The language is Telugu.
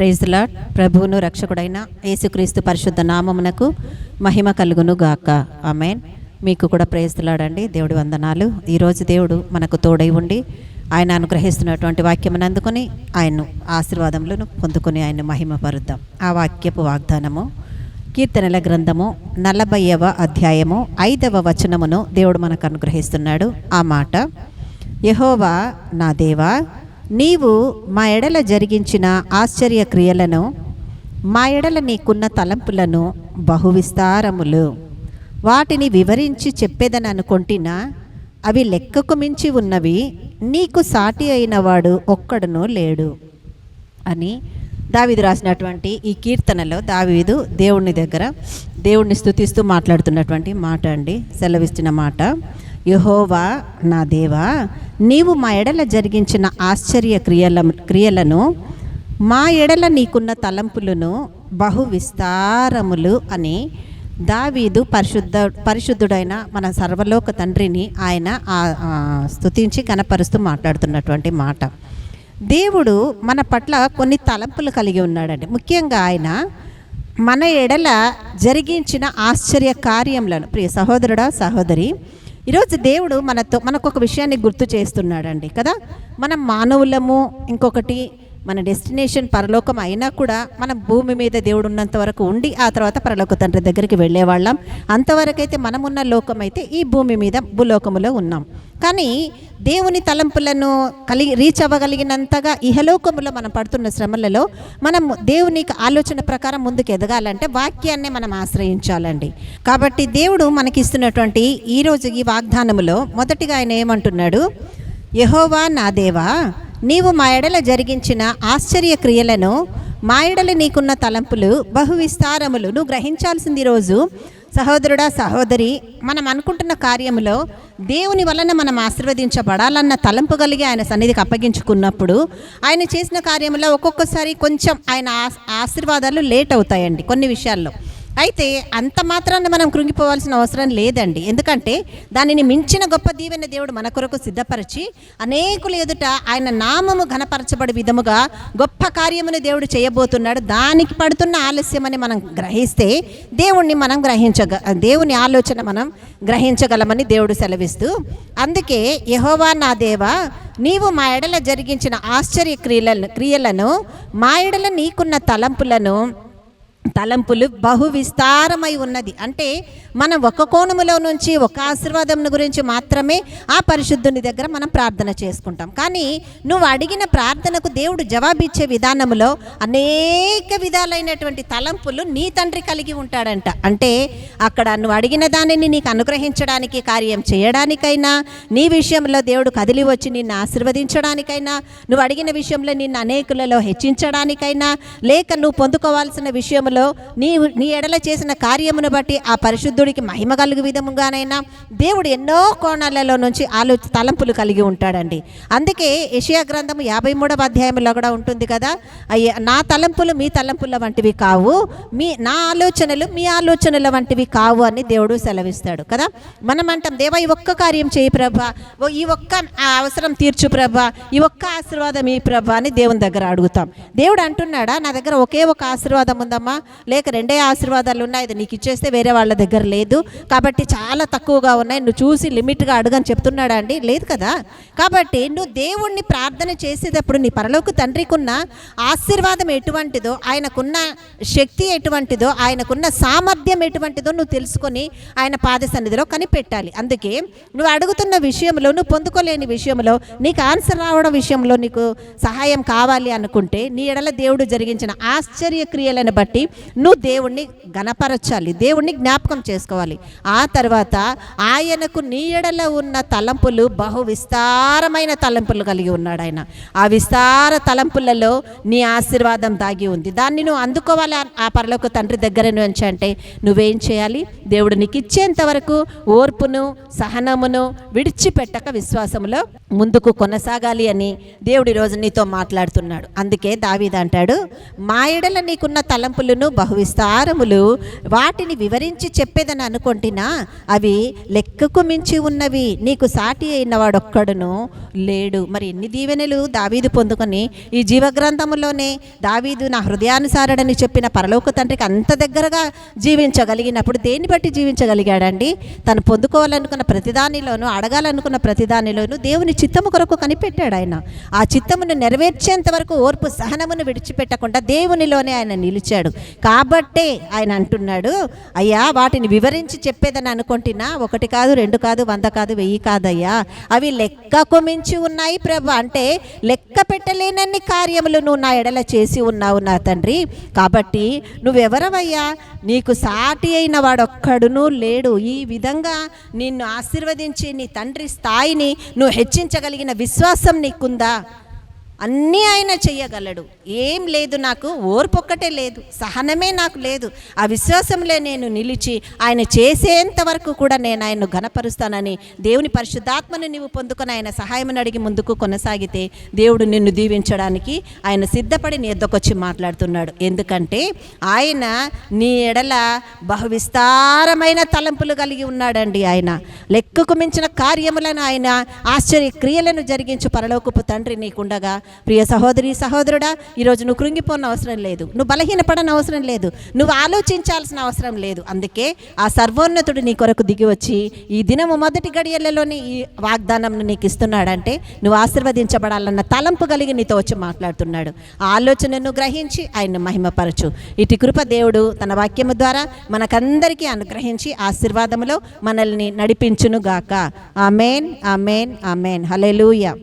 Praise the lord. ప్రభువును రక్షకుడైన యేసుక్రీస్తు పరిశుద్ధ నామమునకు మహిమ కలుగును గాక. ఆమేన్. మీకు కూడా ప్రైజ్ ది లార్డ్ అండి. దేవుడి వందనాలు. ఈరోజు దేవుడు మనకు తోడై ఉండి ఆయన అనుగ్రహిస్తున్నటువంటి వాక్యమును అందుకొని ఆయన ఆశీర్వాదములను పొందుకొని ఆయన మహిమపరుద్దాం. ఆ వాక్యపు వాగ్దానము కీర్తనల గ్రంథము 40వ అధ్యాయము 5వ వచనమును దేవుడు మనకు అనుగ్రహిస్తున్నాడు. ఆ మాట, యెహోవా నా దేవా, నీవు మా ఎడల జరిగించిన ఆశ్చర్య క్రియలను, మా ఎడల నీకున్న తలంపులను బహువిస్తారములు. వాటిని వివరించి చెప్పేదని అనుకొంటినా అవి లెక్కకు మించి ఉన్నవి. నీకు సాటి అయిన వాడు ఒక్కడునూ లేడు అని దావీదు రాసినటువంటి ఈ కీర్తనలో దావీదు దేవుణ్ణి స్తుతిస్తూ మాట్లాడుతున్నటువంటి మాట అండి. సెలవిస్తున్న మాట, యెహోవా నా దేవా, నీవు మా ఎడల జరిగించిన ఆశ్చర్య క్రియలను, మా ఎడల నీకున్న తలంపులను బహు విస్తారములు అని దావీదు పరిశుద్ధుడైన మన సర్వలోక తండ్రిని ఆయన స్తుతించి కనపరుస్తూ మాట్లాడుతున్నటువంటి మాట. దేవుడు మన పట్ల కొన్ని తలంపులు కలిగి ఉన్నాడండి. ముఖ్యంగా ఆయన మన ఎడల జరిగించిన ఆశ్చర్య కార్యములను, ప్రియ సహోదరుడా సహోదరి, ఈరోజు దేవుడు మనకు ఒక విషయాన్ని గుర్తు చేస్తున్నాడండి కదా. మనం మానవులము, ఇంకొకటి మన డెస్టినేషన్ పరలోకం అయినా కూడా మనం భూమి మీద దేవుడు ఉన్నంత వరకు ఉండి ఆ తర్వాత పరలోక తండ్రి దగ్గరికి వెళ్ళేవాళ్ళం. అంతవరకైతే మనమున్న లోకం అయితే ఈ భూమి మీద భూలోకములో ఉన్నాం. కానీ దేవుని తలంపులను రీచ్ అవ్వగలిగినంతగా ఇహలోకములో మనం పడుతున్న శ్రమలలో మనం దేవుని ఆలోచన ప్రకారం ముందుకు ఎదగాలంటే వాక్యాన్నే మనం ఆశ్రయించాలండి. కాబట్టి దేవుడు మనకిస్తున్నటువంటి ఈరోజు ఈ వాగ్దానములో మొదటిగా ఆయన ఏమంటున్నాడు, యెహోవా నా దేవా, నీవు మా ఎడల జరిగించిన ఆశ్చర్య క్రియలను, మా ఎడల నీకున్న తలంపులు బహువిస్తారములు. నువ్వు గ్రహించాల్సింది ఈరోజు సహోదరుడా సహోదరి, మనం అనుకుంటున్న కార్యములో దేవుని వలన మనం ఆశీర్వదించబడాలన్న తలంపు కలిగి ఆయన సన్నిధికి అప్పగించుకున్నప్పుడు ఆయన చేసిన కార్యంలో ఒక్కొక్కసారి కొంచెం ఆయన ఆశీర్వాదాలు లేట్ అవుతాయండి కొన్ని విషయాల్లో. అయితే అంత మాత్రాన్ని మనం కృంగిపోవాల్సిన అవసరం లేదండి. ఎందుకంటే దానిని మించిన గొప్ప దీవెన దేవుడు మన కొరకు సిద్ధపరిచి అనేకులు ఎదుట ఆయన నామము ఘనపరచబడి విధముగా గొప్ప కార్యమును దేవుడు చేయబోతున్నాడు. దానికి పడుతున్న ఆలస్యమని మనం గ్రహిస్తే దేవుని ఆలోచన మనం గ్రహించగలమని దేవుడు సెలవిస్తూ, అందుకే యెహోవా నా దేవా, నీవు మా ఎడల జరిగించిన ఆశ్చర్య క్రియలను, మా ఎడల నీకున్న తలంపులు బహు విస్తారమై ఉన్నది. అంటే మనం ఒక కోణములో నుంచి ఒక ఆశీర్వాదం గురించి మాత్రమే ఆ పరిశుద్ధుని దగ్గర మనం ప్రార్థన చేసుకుంటాం. కానీ నువ్వు అడిగిన ప్రార్థనకు దేవుడు జవాబిచ్చే విధానంలో అనేక విధాలైనటువంటి తలంపులు నీ తండ్రి కలిగి ఉంటాడంట. అంటే అక్కడ నువ్వు అడిగిన దానిని నీకు అనుగ్రహించడానికి, కార్యం చేయడానికైనా, నీ విషయంలో దేవుడు కదిలి వచ్చి నిన్ను ఆశీర్వదించడానికైనా, నువ్వు అడిగిన విషయంలో నిన్ను అనేకులలో హెచ్చించడానికైనా, లేక నువ్వు పొందుకోవాల్సిన విషయంలో నీ ఎడల చేసిన కార్యమును బట్టి ఆ పరిశుద్ధుడికి మహిమ కలుగు విధముగానైనా దేవుడు ఎన్నో కోణాలలో నుంచి తలంపులు కలిగి ఉంటాడండి. అందుకే యెషయా గ్రంథము 53వ అధ్యాయంలో కూడా ఉంటుంది కదా, నా తలంపులు మీ తలంపుల వంటివి కావు, నా ఆలోచనలు మీ ఆలోచనల వంటివి కావు అని దేవుడు సెలవిస్తాడు కదా. మనం అంటాం, దేవా ఈ ఒక్క కార్యం చేయి ప్రభా, ఈ ఒక్క అవసరం తీర్చు ప్రభా, ఈ ఒక్క ఆశీర్వాదం ఈ ప్రభా అని దేవుని దగ్గర అడుగుతాం. దేవుడు అంటున్నాడా, నా దగ్గర ఒకే ఒక ఆశీర్వాదం ఉందమ్మా, లేక 2 ఆశీర్వాదాలు ఉన్నాయి, ఇది నీకు ఇచ్చేస్తే వేరే వాళ్ళ దగ్గర లేదు కాబట్టి చాలా తక్కువగా ఉన్నాయి, నువ్వు చూసి లిమిట్గా అడుగని చెప్తున్నాడా అండి? లేదు కదా. కాబట్టి నువ్వు దేవుణ్ణి ప్రార్థన చేసేటప్పుడు నీ పరలోక తండ్రికి ఉన్న ఆశీర్వాదం ఎటువంటిదో, ఆయనకున్న శక్తి ఎటువంటిదో, ఆయనకున్న సామర్థ్యం ఎటువంటిదో నువ్వు తెలుసుకొని ఆయన పాద సన్నిధిలో కనిపెట్టాలి. అందుకే నువ్వు అడుగుతున్న విషయంలో, నువ్వు పొందుకోలేని విషయంలో, నీకు ఆన్సర్ రావడం విషయంలో నీకు సహాయం కావాలి అనుకుంటే నీ ఎడల దేవుడు జరిగించిన ఆశ్చర్య క్రియలను బట్టి నువ్వు దేవుణ్ణి గణపరచాలి, దేవుణ్ణి జ్ఞాపకం చేసుకోవాలి. ఆ తర్వాత ఆయనకు నీ ఎడల ఉన్న తలంపులు బహు విస్తారమైన తలంపులు కలిగి ఉన్నాడు ఆయన. ఆ విస్తార తలంపులలో నీ ఆశీర్వాదం దాగి ఉంది. దాన్ని నువ్వు అందుకోవాలి ఆ పరలోక తండ్రి దగ్గర నుంచి. అంటే నువ్వేం చేయాలి? దేవుడు నీకు ఇచ్చేంత వరకు ఓర్పును సహనమును విడిచిపెట్టక విశ్వాసములో ముందుకు కొనసాగాలి అని దేవుడు ఈరోజు నీతో మాట్లాడుతున్నాడు. అందుకే దావీదు అంటాడు, మా ఎడల నీకున్న తలంపులను బహువిస్తారములు, వాటిని వివరించి చెప్పేదని చెప్పేదని అనుకుంటున్నా, అవి లెక్కకు మించి ఉన్నవి, నీకు సాటి అయిన వాడొక్కడును లేడు. మరి ఎన్ని దీవెనలు దావీదు పొందుకొని ఈ జీవగ్రంథములోనే దావీదు నా హృదయానుసారుడని చెప్పిన పరలోక తండ్రికి అంత దగ్గరగా జీవించగలిగినప్పుడు దేన్ని బట్టి జీవించగలిగాడండి? తను పొందుకోవాలనుకున్న ప్రతిదానిలోనూ, అడగాలనుకున్న ప్రతిదానిలోనూ దేవుని చిత్తము కొరకు కనిపెట్టాడు ఆయన. ఆ చిత్తమును నెరవేర్చేంత వరకు ఓర్పు సహనమును విడిచిపెట్టకుండా దేవునిలోనే ఆయన నిలిచాడు. కాబట్టే ఆయన అంటున్నాడు, అయ్యా వాటిని వివరించి చెప్పేదని అనుకుంటున్నా, 1 కాదు 2 కాదు 100 కాదు 1000 కాదయ్యా, అవి లెక్కకు మించి ఉన్నాయి ప్రభు. అంటే లెక్క పెట్టలేనన్ని కార్యములు నువ్వు నా ఎడల చేసి ఉన్నావు నా తండ్రి. కాబట్టి నువ్వెవరవయ్యా? నీకు సాటి అయిన వాడొక్కడునూ లేడు. ఈ విధంగా నిన్ను ఆశీర్వదించి నీ తండ్రి స్థాయిని నువ్వు హెచ్చించగలిగిన విశ్వాసం నీకుందా? అన్నీ ఆయన చెయ్యగలడు. ఏం లేదు, నాకు ఓర్పు ఒక్కటే లేదు, సహనమే నాకు లేదు. ఆ విశ్వాసంలో నేను నిలిచి ఆయన చేసేంత వరకు కూడా నేను ఆయన్ను ఘనపరుస్తానని దేవుని పరిశుద్ధాత్మను నీవు పొందుకొని ఆయన సహాయమని అడిగి ముందుకు కొనసాగితే దేవుడు నిన్ను దీవించడానికి ఆయన సిద్ధపడి నీ ఎద్దకొచ్చి మాట్లాడుతున్నాడు. ఎందుకంటే ఆయన నీ ఎడల బహువిస్తారమైన తలంపులు కలిగి ఉన్నాడండి. ఆయన లెక్కకు మించిన కార్యములను, ఆయన ఆశ్చర్య క్రియలను జరిగించు పరలోకపు తండ్రి నీకుండగా, ప్రియ సహోదరి సహోదరుడా, ఈరోజు నువ్వు కృంగిపోన అవసరం లేదు, నువ్వు బలహీనపడని అవసరం లేదు, నువ్వు ఆలోచించాల్సిన అవసరం లేదు. అందుకే ఆ సర్వోన్నతుడు నీ కొరకు దిగి వచ్చి ఈ దినము మొదటి గడియలలోని ఈ వాగ్దానం నీకు ఇస్తున్నాడంటే నువ్వు ఆశీర్వదించబడాలన్న తలంపు కలిగి నీతో వచ్చి మాట్లాడుతున్నాడు. ఆ ఆలోచనను గ్రహించి ఆయన్ను మహిమపరచు. ఇటు కృప దేవుడు తన వాక్యము ద్వారా మనకందరికీ అనుగ్రహించి ఆశీర్వాదములో మనల్ని నడిపించును గాక. ఆమేన్, ఆమేన్, ఆమేన్. హల్లెలూయా.